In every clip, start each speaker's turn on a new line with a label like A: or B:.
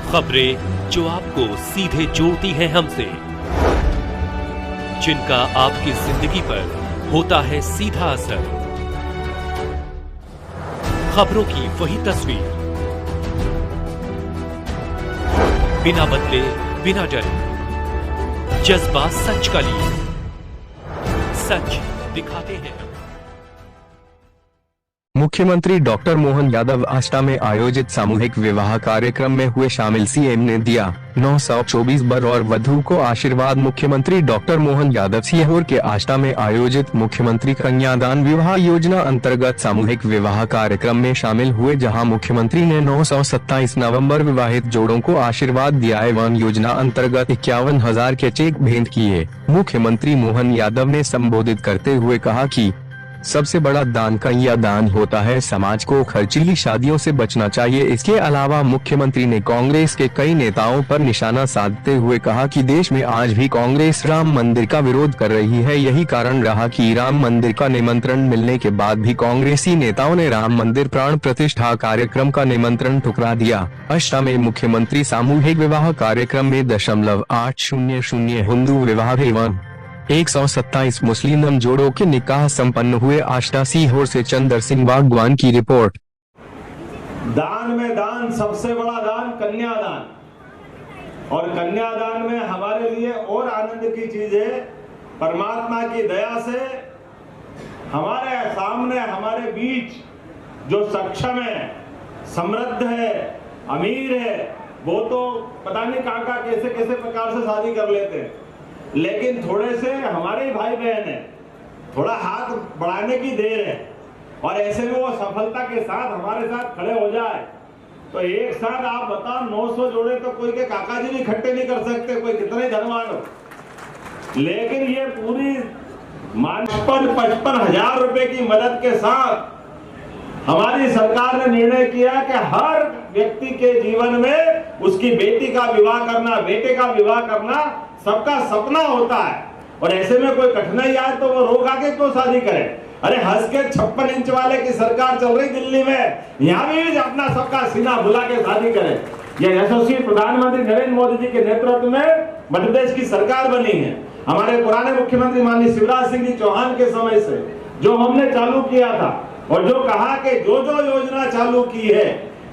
A: खबरें जो आपको सीधे जोड़ती हैं हमसे, जिनका आपकी जिंदगी पर होता है सीधा असर। खबरों की वही तस्वीर, बिना बदले बिना डरे, जज्बा सच का लिए, सच दिखाते हैं।
B: मुख्यमंत्री डॉक्टर मोहन यादव आष्टा में आयोजित सामूहिक विवाह कार्यक्रम में हुए शामिल। सीएम ने दिया 924 वर और वधू को आशीर्वाद। मुख्यमंत्री डॉक्टर मोहन यादव सीहोर के आष्टा में आयोजित मुख्यमंत्री कन्यादान विवाह योजना अंतर्गत सामूहिक विवाह कार्यक्रम में शामिल हुए, जहां मुख्यमंत्री ने 927 नवंबर विवाहित जोड़ों को आशीर्वाद दिया एवं योजना अंतर्गत 51,000 के चेक भेंट किए। मुख्यमंत्री मोहन यादव ने संबोधित करते हुए कहा कि सबसे बड़ा दान कन्यादान होता है। समाज को खर्चीली शादियों से बचना चाहिए। इसके अलावा मुख्यमंत्री ने कांग्रेस के कई नेताओं पर निशाना साधते हुए कहा कि देश में आज भी कांग्रेस राम मंदिर का विरोध कर रही है। यही कारण रहा कि राम मंदिर का निमंत्रण मिलने के बाद भी कांग्रेसी नेताओं ने राम मंदिर प्राण प्रतिष्ठा कार्यक्रम का निमंत्रण ठुकरा दिया। आष्टा में मुख्यमंत्री सामूहिक विवाह कार्यक्रम में 0.800 हिंदू विवाह एवं 127 मुस्लिम जोड़ों के निकाह संपन्न हुए। आष्टा सीहोर से चंदर सिंह बागवान की रिपोर्ट।
C: दान में दान, सबसे बड़ा दान कन्यादान, और कन्यादान में हमारे लिए और आनंद की चीज है, परमात्मा की दया से हमारे सामने, हमारे बीच जो सक्षम है, समृद्ध है, अमीर है, वो तो पता नहीं कहाँ कैसे कैसे प्रकार से शादी कर लेते हैं, लेकिन थोड़े से हमारे भाई बहन है, थोड़ा हाथ बढ़ाने की देर है, और ऐसे में वो सफलता के साथ हमारे साथ खड़े हो जाए तो एक साथ आप बताओ 900 जोड़े तो कोई के काका जी भी इकट्ठे नहीं कर सकते, कोई कितने धनवान हो। लेकिन ये पूरी 55 हजार रुपए की मदद के साथ हमारी सरकार ने निर्णय किया कि हर व्यक्ति के जीवन में उसकी बेटी का विवाह करना, बेटे का विवाह करना सबका सपना होता है, और ऐसे में कोई कठिनाई आए तो वो रोग आके क्यों शादी करे। अरे हंस के 56 इंच वाले की सरकार चल रही दिल्ली में, यहाँ भी अपना सबका सीना भुला के शादी करे। ये यशस्वी प्रधानमंत्री नरेंद्र मोदी जी के नेतृत्व में मध्य प्रदेश की सरकार बनी है। हमारे पुराने मुख्यमंत्री माननीय शिवराज सिंह जी चौहान के समय से जो हमने चालू किया था, और जो कहा कि जो जो योजना चालू की है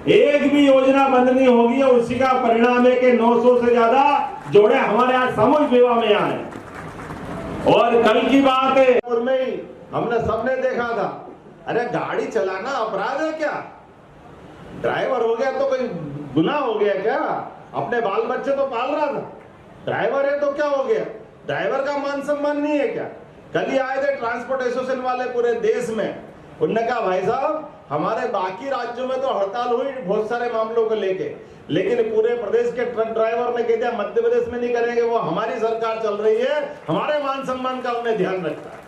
C: एक भी योजना बंद नहीं होगी, और उसी का परिणाम है कि 900 से ज्यादा जोड़े हमारे यहाँ सामूहिक विवाह में आए। और कल की बात है, हमने सबने देखा था, अरे गाड़ी चलाना अपराध है क्या? ड्राइवर हो गया तो कोई गुनाह हो गया क्या? अपने बाल बच्चे तो पाल रहा था, ड्राइवर है तो क्या हो गया? ड्राइवर का मान सम्मान नहीं है क्या? कल ही आए थे ट्रांसपोर्ट एसोसिएशन वाले पूरे देश में, उन्होंने कहा भाई साहब हमारे बाकी राज्यों में तो हड़ताल हुई बहुत सारे मामलों को लेके, लेकिन पूरे प्रदेश के ट्रक ड्राइवर ने कह दिया मध्य प्रदेश में नहीं करेंगे, वो हमारी सरकार चल रही है, हमारे मान सम्मान का उन्हें ध्यान रखता है।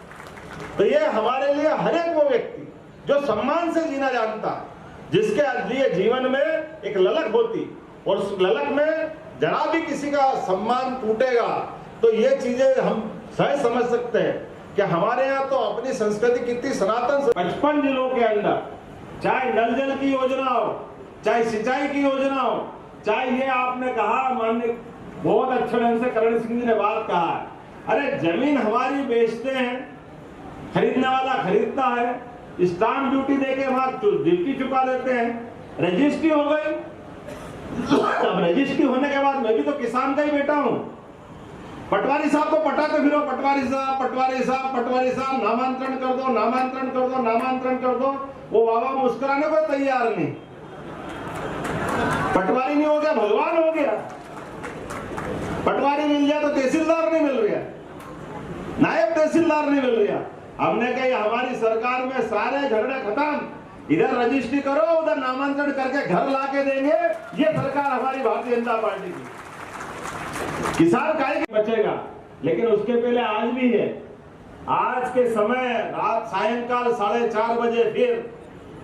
C: तो ये हमारे लिए हर एक वो व्यक्ति जो सम्मान से जीना जानता है, जिसके लिए जीवन में एक ललक होती, और उस ललक में जरा भी किसी का सम्मान टूटेगा तो ये चीजें हम सहज समझ सकते हैं कि हमारे यहाँ तो अपनी संस्कृति कितनी सनातन। 55 जिलों के अंदर चाहे नल जल की योजना हो, चाहे सिंचाई की योजना हो, चाहे ये आपने कहा, माननीय बहुत अच्छे ढंग से करण सिंह जी ने बात कहा है, अरे जमीन हमारी बेचते हैं, खरीदने वाला खरीदता है, स्टाम्प ड्यूटी देके वहां ड्यूटी चुका देते हैं, रजिस्ट्री हो गई। अब रजिस्ट्री होने के बाद मैं भी तो किसान का ही बेटा हूं, पटवारी साहब को पटाते फिरो, पटवारी साहब, पटवारी साहब, पटवारी साहब, नामांतरण कर दो, नामांतरण कर दो, नामांतरण कर दो, वो बाबा मुस्कुराने को तैयार नहीं। पटवारी नहीं हो गया, भगवान हो गया। पटवारी मिल गया तो तहसीलदार नहीं मिल रहा, नायब तहसीलदार नहीं मिल रहा। हमने कहा हमारी सरकार में सारे झगड़े खत्म, इधर रजिस्ट्री करो, उधर नामांतरण करके घर ला के देंगे। ये सरकार हमारी भारतीय जनता पार्टी की। किसान काय बचेगा, लेकिन उसके पहले आज भी है। आज के समय रात सायंकाल 4:30 बजे फिर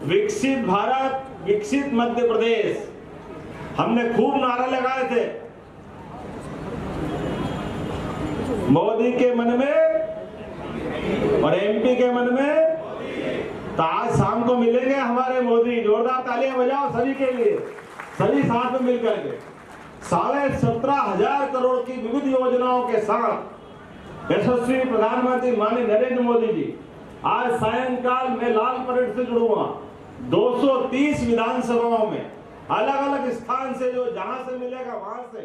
C: विकसित भारत, विकसित मध्य प्रदेश, हमने खूब नारे लगाए थे। मोदी के मन में और एमपी के मन में, तो आज शाम को मिलेंगे हमारे मोदी। जोरदार तालियां बजाओ सभी के लिए, सभी साथ में मिलकर के। 17,500 करोड़ की विविध योजनाओं के साथ यशस्वी प्रधानमंत्री माननीय नरेंद्र मोदी जी आज सायंकाल में लाल परेड से जुड़ूंगा 230 विधानसभाओं में अलग अलग स्थान से जो जहां से मिलेगा वहां से